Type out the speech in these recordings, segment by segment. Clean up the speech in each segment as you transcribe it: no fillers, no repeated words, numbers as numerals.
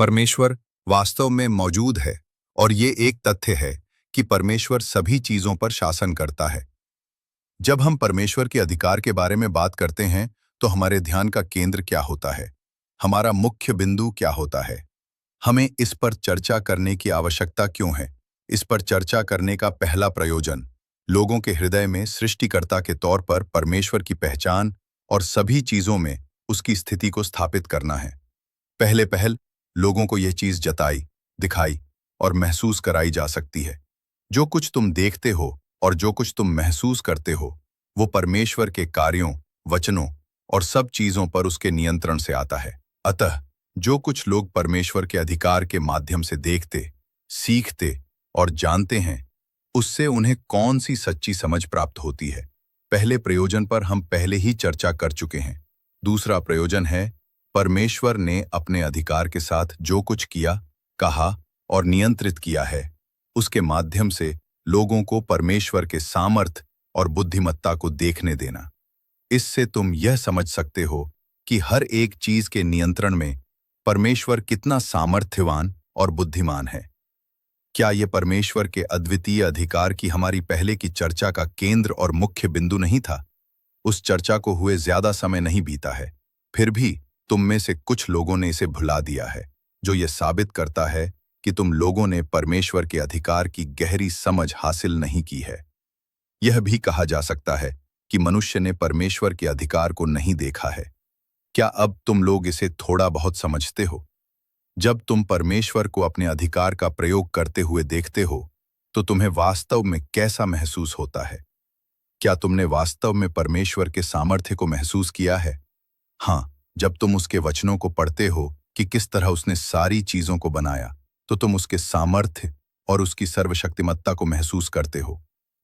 परमेश्वर वास्तव में मौजूद है और ये एक तथ्य है कि परमेश्वर सभी चीजों पर शासन करता है। जब हम परमेश्वर के अधिकार के बारे में बात करते हैं तो हमारे ध्यान का केंद्र क्या होता है? हमारा मुख्य बिंदु क्या होता है? हमें इस पर चर्चा करने की आवश्यकता क्यों है? इस पर चर्चा करने का पहला प्रयोजन लोगों के हृदय में सृष्टिकर्ता के तौर पर परमेश्वर की पहचान और सभी चीजों में उसकी स्थिति को स्थापित करना है। पहले पहल लोगों को यह चीज जताई, दिखाई और महसूस कराई जा सकती है। जो कुछ तुम देखते हो और जो कुछ तुम महसूस करते हो, वो परमेश्वर के कार्यों, वचनों और सब चीजों पर उसके नियंत्रण से आता है। अतः जो कुछ लोग परमेश्वर के अधिकार के माध्यम से देखते, सीखते और जानते हैं, उससे उन्हें कौन सी सच्ची समझ प्राप्त होती है? पहले प्रयोजन पर हम पहले ही चर्चा कर चुके हैं। दूसरा प्रयोजन है परमेश्वर ने अपने अधिकार के साथ जो कुछ किया, कहा और नियंत्रित किया है, उसके माध्यम से लोगों को परमेश्वर के सामर्थ्य और बुद्धिमत्ता को देखने देना। इससे तुम यह समझ सकते हो कि हर एक चीज के नियंत्रण में परमेश्वर कितना सामर्थ्यवान और बुद्धिमान है। क्या यह परमेश्वर के अद्वितीय अधिकार की हमारी पहले की चर्चा का केंद्र और मुख्य बिंदु नहीं था? उस चर्चा को हुए ज्यादा समय नहीं बीता है, फिर भी तुम में से कुछ लोगों ने इसे भुला दिया है, जो यह साबित करता है कि तुम लोगों ने परमेश्वर के अधिकार की गहरी समझ हासिल नहीं की है। यह भी कहा जा सकता है कि मनुष्य ने परमेश्वर के अधिकार को नहीं देखा है। क्या अब तुम लोग इसे थोड़ा बहुत समझते हो? जब तुम परमेश्वर को अपने अधिकार का प्रयोग करते हुए देखते हो, तो तुम्हें वास्तव में कैसा महसूस होता है? क्या तुमने वास्तव में परमेश्वर के सामर्थ्य को महसूस किया है? हाँ, जब तुम उसके वचनों को पढ़ते हो कि किस तरह उसने सारी चीजों को बनाया, तो तुम उसके सामर्थ्य और उसकी सर्वशक्तिमत्ता को महसूस करते हो।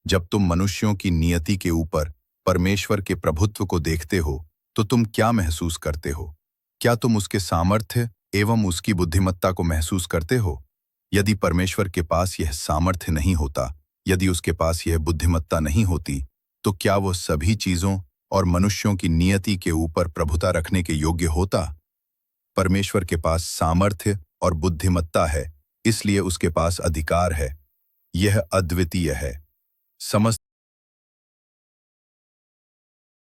जब तुम मनुष्यों की नियति के ऊपर परमेश्वर के प्रभुत्व को देखते हो, तो तुम क्या महसूस करते हो? क्या तुम उसके सामर्थ्य एवं उसकी बुद्धिमत्ता को महसूस करते हो? यदि परमेश्वर के पास यह सामर्थ्य नहीं होता, यदि उसके पास यह बुद्धिमत्ता नहीं होती, तो क्या वो सभी चीजों और मनुष्यों की नियति के ऊपर प्रभुता रखने के योग्य होता? परमेश्वर के पास सामर्थ्य और बुद्धिमत्ता है, इसलिए उसके पास अधिकार है। यह अद्वितीय है। समस्त